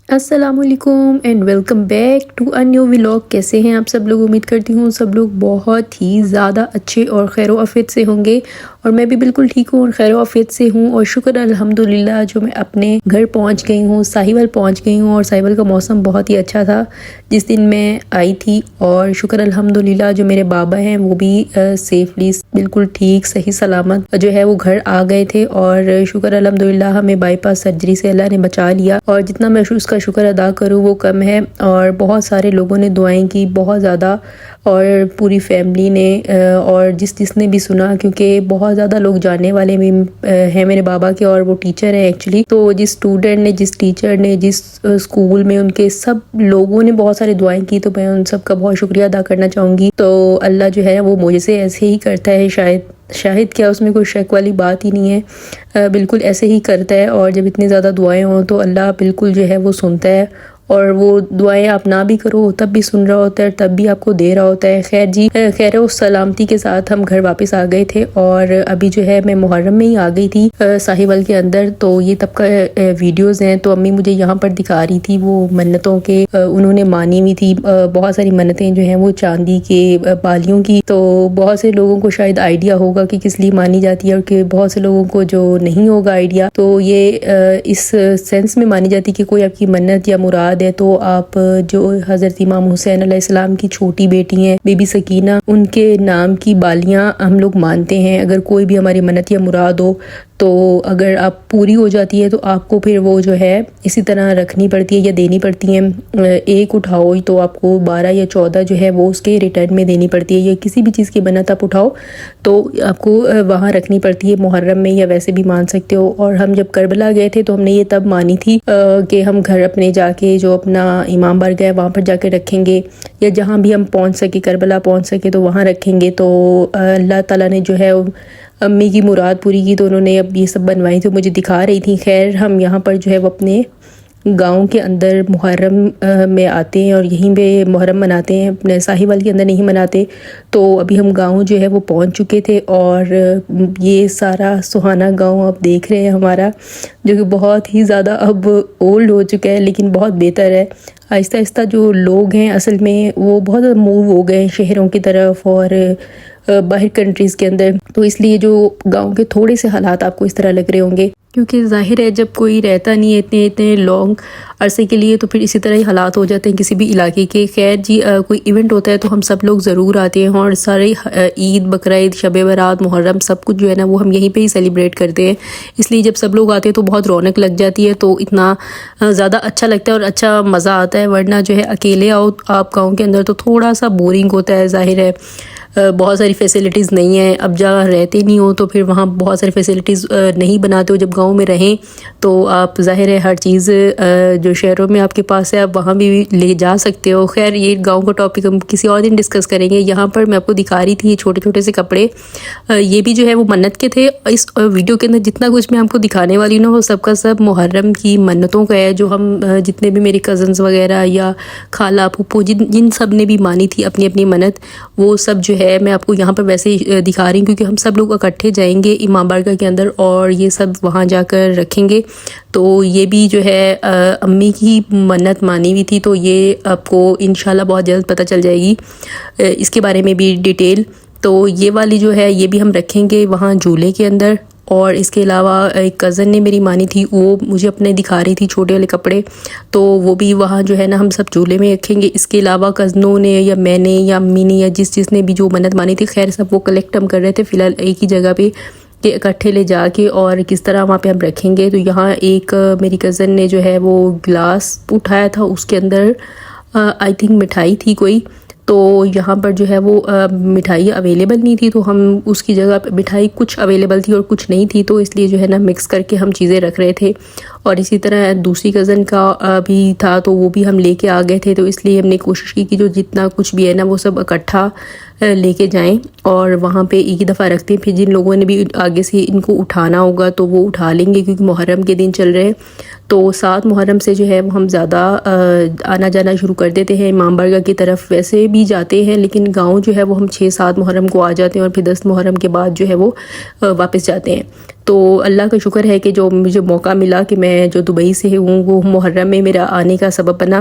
السلام علیکم and welcome back to a new vlog. کیسے ہیں آپ سب لوگ؟ امید کرتی ہوں سب لوگ بہت ہی زیادہ اچھے اور خیر و عافیت سے ہوں گے، اور میں بھی بالکل ٹھیک ہوں اور خیر و عافیت سے ہوں، اور شکر الحمدللہ جو میں اپنے گھر پہنچ گئی ہوں، ساحیوال پہنچ گئی ہوں، اور ساحیوال کا موسم بہت ہی اچھا تھا جس دن میں آئی تھی، اور شکر الحمدللہ جو میرے بابا ہیں وہ بھی سیفلی بالکل ٹھیک صحیح سلامت جو ہے وہ گھر آ گئے تھے، اور شکر الحمدللہ ہمیں بائی پاس سرجری سے اللہ نے بچا لیا، اور جتنا میں اس کا شکر ادا کروں وہ کم ہے۔ اور بہت سارے لوگوں نے دعائیں کی، بہت زیادہ، اور پوری فیملی نے، اور جس نے بھی سنا، کیونکہ بہت زیادہ لوگ جاننے والے بھی ہیں میرے بابا کے، اور وہ ٹیچر ہیں ایکچولی، تو جس اسٹوڈنٹ نے، جس ٹیچر نے، جس اسکول میں، ان کے سب لوگوں نے بہت سارے دعائیں کی، تو میں ان سب کا بہت شکریہ ادا کرنا چاہوں گی۔ تو اللہ جو ہے وہ مجھ سے ایسے ہی کرتا ہے، شاہد کیا، اس میں کوئی شک والی بات ہی نہیں ہے، بالکل ایسے ہی کرتا ہے، اور جب اتنی زیادہ دعائیں ہوں تو اللہ بالکل جو ہے وہ سنتا ہے، اور وہ دعائیں آپ نہ بھی کرو تب بھی سن رہا ہوتا ہے، تب بھی آپ کو دے رہا ہوتا ہے۔ خیر جی، خیر و سلامتی کے ساتھ ہم گھر واپس آ گئے تھے، اور ابھی جو ہے میں محرم میں ہی آ گئی تھی ساحیوال کے اندر، تو یہ تب کا ویڈیوز ہیں، تو امی مجھے یہاں پر دکھا رہی تھی وہ منتوں کے، انہوں نے مانی ہوئی تھی بہت ساری منتیں جو ہیں وہ چاندی کے بالیوں کی، تو بہت سے لوگوں کو شاید آئیڈیا ہوگا کہ کس لیے مانی جاتی ہے، اور کہ بہت سے لوگوں کو جو نہیں ہوگا آئیڈیا، تو یہ اس سینس میں مانی جاتی کہ کوئی آپ کی منت یا مراد ہے تو آپ جو حضرت امام حسین علیہ السلام کی چھوٹی بیٹی ہیں بی بی سکینہ، ان کے نام کی بالیاں ہم لوگ مانتے ہیں، اگر کوئی بھی ہماری منت یا مراد ہو تو اگر آپ پوری ہو جاتی ہے تو آپ کو پھر وہ جو ہے اسی طرح رکھنی پڑتی ہے یا دینی پڑتی ہیں، ایک اٹھاؤ تو آپ کو 12 یا 14 جو ہے وہ اس کے ریٹرن میں دینی پڑتی ہے، یا کسی بھی چیز کی منت آپ اٹھاؤ تو آپ کو وہاں رکھنی پڑتی ہے محرم میں، یا ویسے بھی مان سکتے ہو۔ اور ہم جب کربلا گئے تھے تو ہم نے یہ تب مانی تھی کہ ہم گھر اپنے جا کے جو اپنا امام بارگاہ ہے وہاں پر جا کے رکھیں گے، یا جہاں بھی ہم پہنچ سکے، کربلا پہنچ سکے تو وہاں رکھیں گے، تو اللہ تعالیٰ نے جو ہے امی کی مراد پوری کی، تو انہوں نے اب یہ سب بنوائی تو مجھے دکھا رہی تھی۔ خیر ہم یہاں پر جو ہے وہ اپنے گاؤں کے اندر محرم میں آتے ہیں اور یہیں پہ محرم مناتے ہیں، اپنے ساحیوال کے اندر نہیں مناتے، تو ابھی ہم گاؤں جو ہے وہ پہنچ چکے تھے، اور یہ سارا سہانا گاؤں آپ دیکھ رہے ہیں ہمارا، جو کہ بہت ہی زیادہ اب اولڈ ہو چکا ہے لیکن بہت بہتر ہے۔ آہستہ آہستہ جو لوگ ہیں اصل میں وہ بہت موو ہو گئے ہیں شہروں کی طرف اور باہر کنٹریز کے اندر، تو اس لیے جو گاؤں کے تھوڑے سے حالات آپ کو اس طرح لگ رہے ہوں گے، کیونکہ ظاہر ہے جب کوئی رہتا نہیں ہے اتنے لانگ عرصے کے لیے تو پھر اسی طرح ہی حالات ہو جاتے ہیں کسی بھی علاقے کے۔ خیر جی، کوئی ایونٹ ہوتا ہے تو ہم سب لوگ ضرور آتے ہیں، اور سارے عید، بقرعید، شب برات، محرم سب کچھ جو ہے نا وہ ہم یہیں پہ ہی سیلیبریٹ کرتے ہیں، اس لیے جب سب لوگ آتے ہیں تو بہت رونق لگ جاتی ہے، تو اتنا زیادہ اچھا لگتا ہے اور اچھا مزہ آتا ہے، ورنہ جو ہے اکیلے آؤ آپ گاؤں کے اندر تو تھوڑا سا بورنگ ہوتا ہے، ظاہر ہے بہت ساری فیسلٹیز نہیں ہیں، اب جہاں رہتے نہیں ہو تو پھر وہاں بہت ساری فیسلٹیز نہیں بناتے ہو، جب گاؤں میں رہیں تو آپ ظاہر ہے ہر چیز جو شہروں میں آپ کے پاس ہے آپ وہاں بھی لے جا سکتے ہو۔ خیر یہ گاؤں کا ٹاپک ہم کسی اور دن ڈسکس کریں گے۔ یہاں پر میں آپ کو دکھا رہی تھی یہ چھوٹے چھوٹے سے کپڑے، یہ بھی جو ہے وہ منت کے تھے، اس ویڈیو کے اندر جتنا کچھ میں آپ کو دکھانے والی ہوں نا وہ سب کا سب محرم کی منتوں کا ہے، جو ہم جتنے بھی میری کزنز وغیرہ یا خالہ پھپھو جن سب نے بھی مانی تھی اپنی اپنی منت، وہ سب جو ہے میں آپ کو یہاں پر ویسے ہی دکھا رہی ہوں، کیونکہ ہم سب لوگ اکٹھے جائیں گے امام بارگاہ کے اندر اور یہ سب وہاں جا کر رکھیں گے، تو یہ بھی جو ہے امی کی منت مانی ہوئی تھی، تو یہ آپ کو انشاءاللہ بہت جلد پتہ چل جائے گی اس کے بارے میں بھی ڈیٹیل۔ تو یہ والی جو ہے یہ بھی ہم رکھیں گے وہاں جھولے کے اندر، اور اس کے علاوہ ایک کزن نے میری مانی تھی وہ مجھے اپنے دکھا رہی تھی چھوٹے والے کپڑے، تو وہ بھی وہاں جو ہے نا ہم سب جھولے میں رکھیں گے۔ اس کے علاوہ کزنوں نے یا میں نے یا امی نے یا جس نے بھی جو منت مانی تھی، خیر سب وہ کلیکٹ ہم کر رہے تھے فی الحال ایک ہی جگہ پہ کہ اکٹھے لے جا کے اور کس طرح وہاں پہ ہم رکھیں گے۔ تو یہاں ایک میری کزن نے جو ہے وہ گلاس اٹھایا تھا، اس کے اندر آئی تھنک مٹھائی تھی کوئی، تو یہاں پر جو ہے وہ مٹھائی اویلیبل نہیں تھی، تو ہم اس کی جگہ پہ مٹھائی کچھ اویلیبل تھی اور کچھ نہیں تھی، تو اس لیے جو ہے نا مکس کر کے ہم چیزیں رکھ رہے تھے۔ اور اسی طرح دوسری کزن کا بھی تھا تو وہ بھی ہم لے کے آ گئے تھے، تو اس لیے ہم نے کوشش کی کہ جو جتنا کچھ بھی ہے نا وہ سب اکٹھا لے کے جائیں اور وہاں پہ ایک ہی دفعہ رکھتے ہیں، پھر جن لوگوں نے بھی آگے سے ان کو اٹھانا ہوگا تو وہ اٹھا لیں گے، کیونکہ محرم کے دن چل رہے ہیں تو 7 محرم سے جو ہے وہ ہم زیادہ آنا جانا شروع کر دیتے ہیں امام بارگاہ کی طرف. ویسے بھی جاتے ہیں لیکن گاؤں جو ہے وہ ہم 6-7 محرم کو آ جاتے ہیں اور پھر 10 محرم کے بعد جو ہے وہ واپس جاتے ہیں. تو اللہ کا شکر ہے کہ جو مجھے موقع ملا کہ میں جو دبئی سے ہوں وہ محرم میں میرا آنے کا سبب بنا،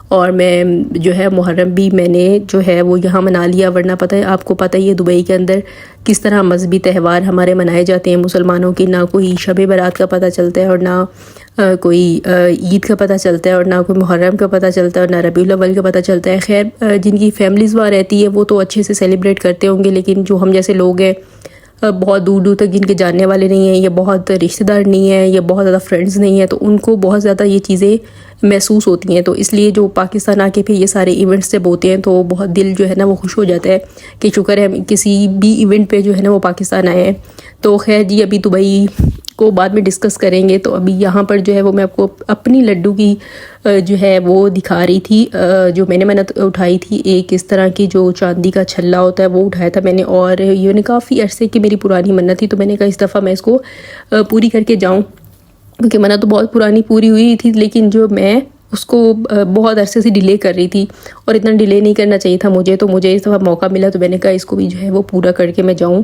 اور میں جو ہے محرم بھی میں نے جو ہے وہ یہاں منا لیا. ورنہ پتہ ہے آپ کو پتہ ہی ہے دبئی کے اندر کس طرح مذہبی تہوار ہمارے منائے جاتے ہیں مسلمانوں کی. نہ کوئی شب برات کا پتہ چلتا ہے اور نہ کوئی عید کا پتہ چلتا ہے اور نہ کوئی محرم کا پتہ چلتا ہے اور نہ ربیع الاول کا پتہ چلتا ہے. خیر جن کی فیملیز وہاں رہتی ہے وہ تو اچھے سے سیلیبریٹ کرتے ہوں گے، لیکن جو ہم جیسے لوگ ہیں بہت دور دور تک جن کے جاننے والے نہیں ہیں یا بہت رشتہ دار نہیں ہیں یا بہت زیادہ فرینڈز نہیں ہیں، تو ان کو بہت زیادہ یہ چیزیں محسوس ہوتی ہیں. تو اس لیے جو پاکستان آ کے پھر یہ سارے ایونٹس جب ہوتے ہیں تو بہت دل جو ہے نا وہ خوش ہو جاتا ہے کہ شکر ہے کسی بھی ایونٹ پہ جو ہے نا وہ پاکستان آئے ہیں. تو خیر جی ابھی دبئی کو بعد میں ڈسکس کریں گے. تو ابھی یہاں پر جو ہے وہ میں آپ کو اپنی لڈو کی جو ہے وہ دکھا رہی تھی جو میں نے منت اٹھائی تھی. ایک اس طرح کی جو چاندی کا چھلا ہوتا ہے وہ اٹھایا تھا میں نے، اور یہ کافی عرصے کی میری پرانی منت تھی. تو میں نے کہا اس دفعہ میں اس کو پوری کر کے جاؤں، کیونکہ منت تو بہت پرانی پوری ہوئی تھی لیکن جو میں اس کو بہت عرصے سے ڈیلے کر رہی تھی اور اتنا ڈیلے نہیں کرنا چاہیے تھا مجھے. تو مجھے اس دفعہ موقع ملا تو میں نے کہا اس کو بھی جو ہے وہ پورا کر کے میں جاؤں.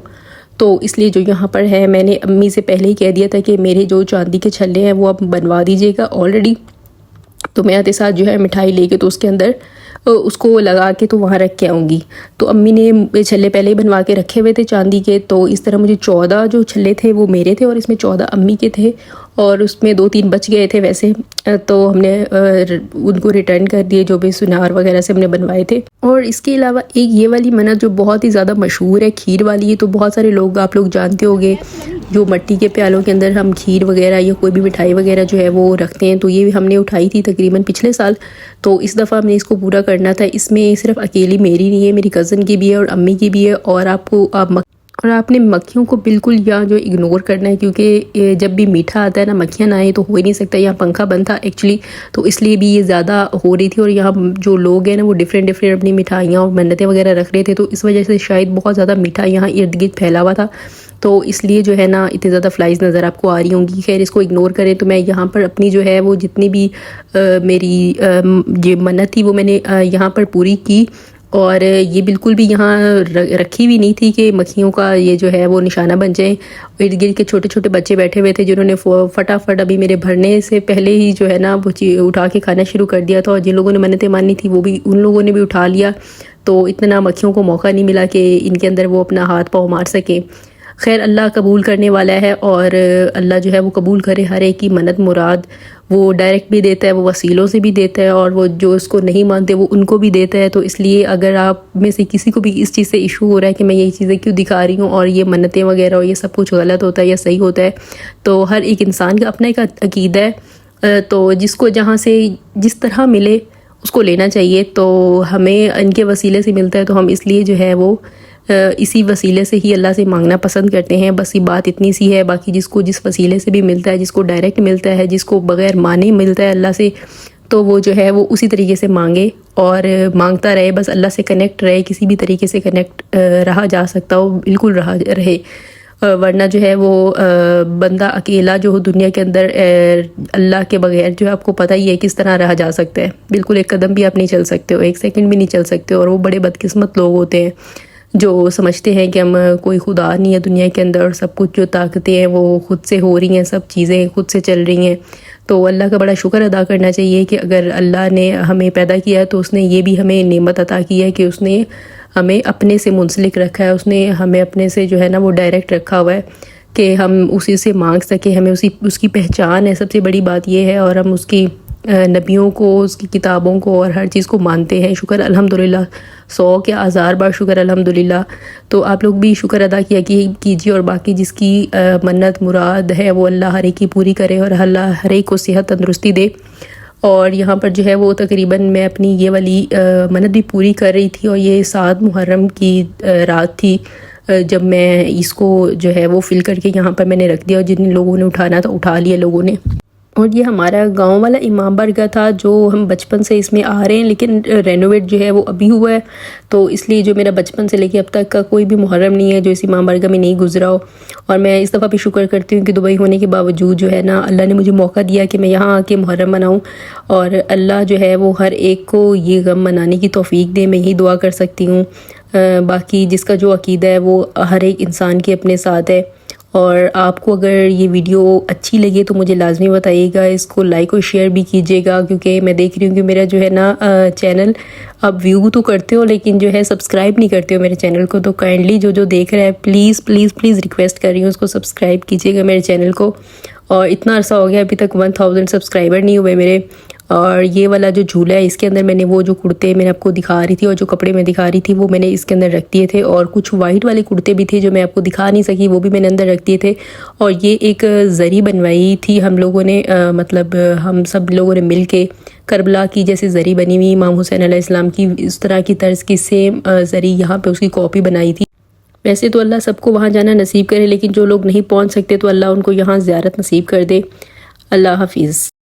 تو اس لیے جو یہاں پر ہے میں نے امی سے پہلے ہی کہہ دیا تھا کہ میرے جو چاندی کے چھلے ہیں وہ آپ بنوا دیجیے گا آلریڈی. تو میں آتے ساتھ جو ہے مٹھائی لے کے تو اس کے اندر اس کو لگا کے تو وہاں رکھ کے آؤں گی. تو امی نے چھلے پہلے ہی بنوا کے رکھے ہوئے تھے چاندی کے. تو اس طرح مجھے 14 جو چھلے تھے وہ میرے تھے اور اس میں 14 امی کے تھے، اور اس میں 2-3 بچ گئے تھے ویسے. تو ہم نے ان کو ریٹرن کر دیے جو بھی سنار وغیرہ سے ہم نے بنوائے تھے. اور اس کے علاوہ ایک یہ والی منت جو بہت ہی زیادہ مشہور ہے کھیر والی ہے. تو بہت سارے لوگ آپ لوگ جانتے ہوگے جو مٹی کے پیالوں کے اندر ہم کھیر وغیرہ یا کوئی بھی مٹھائی وغیرہ جو ہے وہ رکھتے ہیں. تو یہ ہم نے اٹھائی تھی تقریباً پچھلے سال. تو اس دفعہ ہم نے اس کو پورا کرنا تھا. اس میں صرف اکیلی میری نہیں ہے، میری کزن کی بھی ہے اور امی کی بھی ہے. اور آپ نے مکھیوں کو بالکل یہاں جو اگنور کرنا ہے، کیونکہ جب بھی میٹھا آتا ہے نا مکھیاں نہ آئیں تو ہو ہی نہیں سکتا. یہاں پنکھا بند تھا ایکچولی، تو اس لیے بھی یہ زیادہ ہو رہی تھی. اور یہاں جو لوگ ہیں نا وہ ڈیفرنٹ اپنی مٹھائیاں اور منتیں وغیرہ رکھ رہے تھے، تو اس وجہ سے شاید بہت زیادہ میٹھا یہاں ارد گرد پھیلا ہوا تھا. تو اس لیے جو ہے نا اتنے زیادہ فلائز نظر آپ کو آ رہی ہوں گی. خیر اس کو اگنور کریں. تو میں یہاں پر اپنی جو ہے وہ جتنی بھی میری یہ منت تھی وہ میں نے یہاں پر پوری کی. اور یہ بالکل بھی یہاں رکھی ہوئی نہیں تھی کہ مکھیوں کا یہ جو ہے وہ نشانہ بن جائیں. ارد گرد کے چھوٹے چھوٹے بچے بیٹھے ہوئے تھے جنہوں نے فٹافٹ ابھی میرے بھرنے سے پہلے ہی جو ہے نا وہ اٹھا کے کھانا شروع کر دیا تھا. اور جن لوگوں نے منتیں مانی تھی وہ بھی ان لوگوں نے بھی اٹھا لیا. تو اتنا مکھیوں کو موقع نہیں ملا کہ ان کے اندر وہ اپنا ہاتھ پاؤں مار سکیں. خیر اللہ قبول کرنے والا ہے، اور اللہ جو ہے وہ قبول کرے ہر ایک کی منت مراد. وہ ڈائریکٹ بھی دیتا ہے، وہ وسیلوں سے بھی دیتا ہے، اور وہ جو اس کو نہیں مانتے وہ ان کو بھی دیتا ہے. تو اس لیے اگر آپ میں سے کسی کو بھی اس چیز سے ایشو ہو رہا ہے کہ میں یہ چیزیں کیوں دکھا رہی ہوں اور یہ منتیں وغیرہ اور یہ سب کچھ غلط ہوتا ہے یا صحیح ہوتا ہے، تو ہر ایک انسان کا اپنا ایک عقیدہ ہے. تو جس کو جہاں سے جس طرح ملے اس کو لینا چاہیے. تو ہمیں ان کے وسیلے سے ملتا ہے تو ہم اس لیے جو ہے وہ اسی وسیلے سے ہی اللہ سے مانگنا پسند کرتے ہیں. بس یہ بات اتنی سی ہے. باقی جس کو جس وسیلے سے بھی ملتا ہے، جس کو ڈائریکٹ ملتا ہے، جس کو بغیر مانے ملتا ہے اللہ سے، تو وہ جو ہے وہ اسی طریقے سے مانگے اور مانگتا رہے. بس اللہ سے کنیکٹ رہے. کسی بھی طریقے سے کنیکٹ رہا جا سکتا ہو بالکل رہا رہے. ورنہ جو ہے وہ بندہ اکیلا جو دنیا کے اندر اللہ کے بغیر جو ہے آپ کو پتہ ہی ہے کس طرح رہا جا سکتا ہے. بالکل ایک قدم بھی آپ نہیں چل سکتے ہو، 1 سیکنڈ بھی نہیں چل سکتے ہو. اور وہ بڑے بدقسمت لوگ ہوتے ہیں جو سمجھتے ہیں کہ ہم کوئی خدا نہیں ہے دنیا کے اندر، اور سب کچھ جو طاقتیں ہیں وہ خود سے ہو رہی ہیں، سب چیزیں خود سے چل رہی ہیں. تو اللہ کا بڑا شکر ادا کرنا چاہیے کہ اگر اللہ نے ہمیں پیدا کیا ہے تو اس نے یہ بھی ہمیں نعمت عطا کی ہے کہ اس نے ہمیں اپنے سے منسلک رکھا ہے. اس نے ہمیں اپنے سے جو ہے نا وہ ڈائریکٹ رکھا ہوا ہے کہ ہم اسی سے مانگ سکیں. ہمیں اس کی پہچان ہے. سب سے بڑی بات یہ ہے. اور ہم اس کی نبیوں کو، اس کی کتابوں کو اور ہر چیز کو مانتے ہیں. شکر الحمدللہ، 100 کے 1000 بار شکر الحمدللہ. تو آپ لوگ بھی شکر ادا کیجیے. اور باقی جس کی منت مراد ہے وہ اللہ ہر ایک کی پوری کرے اور اللہ ہر ایک کو صحت تندرستی دے. اور یہاں پر جو ہے وہ تقریباً میں اپنی یہ والی منت بھی پوری کر رہی تھی. اور یہ 7 محرم کی رات تھی جب میں اس کو جو ہے وہ فل کر کے یہاں پر میں نے رکھ دیا. اور جن لوگوں نے اٹھانا تھا اٹھا لیا لوگوں نے. اور یہ ہمارا گاؤں والا امام بارگاہ تھا جو ہم بچپن سے اس میں آ رہے ہیں، لیکن رینوویٹ جو ہے وہ ابھی ہوا ہے، تو اس لیے جو میرا بچپن سے لے کے اب تک کا کوئی بھی محرم نہیں ہے جو اس امام بارگاہ میں نہیں گزرا ہو۔ اور میں اس دفعہ بھی شکر کرتی ہوں کہ دبئی ہونے کے باوجود جو ہے نا اللہ نے مجھے موقع دیا کہ میں یہاں آ کے محرم مناؤں، اور اللہ جو ہے وہ ہر ایک کو یہ غم منانے کی توفیق دے، میں یہی دعا کر سکتی ہوں۔ باقی جس کا جو عقیدہ ہے وہ ہر ایک انسان کے اپنے ساتھ ہے۔ اور آپ کو اگر یہ ویڈیو اچھی لگے تو مجھے لازمی بتائیے گا، اس کو لائک اور شیئر بھی کیجیے گا، کیونکہ میں دیکھ رہی ہوں کہ میرا جو ہے نا چینل آپ ویو تو کرتے ہو لیکن جو ہے سبسکرائب نہیں کرتے ہو میرے چینل کو، تو کائنڈلی جو دیکھ رہا ہے پلیز پلیز پلیز ریکویسٹ کر رہی ہوں اس کو سبسکرائب کیجیے گا میرے چینل کو۔ اور اتنا عرصہ ہو گیا ابھی تک 1000 سبسکرائبر نہیں ہوئے میرے۔ اور یہ والا جو جھولا ہے اس کے اندر میں نے وہ جو کرتے میں نے آپ کو دکھا رہی تھی اور جو کپڑے میں دکھا رہی تھی وہ میں نے اس کے اندر رکھ دیے تھے، اور کچھ وائٹ والے کرتے بھی تھے جو میں آپ کو دکھا نہیں سکی، وہ بھی میں نے اندر رکھ دیے تھے۔ اور یہ ایک زری بنوائی تھی ہم لوگوں نے، مطلب ہم سب لوگوں نے مل کے، کربلا کی جیسے زری بنی ہوئی امام حسین علیہ السلام کی اس طرح کی طرز کی سیم زری یہاں پہ اس کی کاپی بنائی تھی۔ ویسے تو اللہ سب کو وہاں جانا نصیب کرے، لیکن جو لوگ نہیں پہنچ سکتے تو اللہ ان کو یہاں زیارت نصیب کر دے۔ اللہ حافظ۔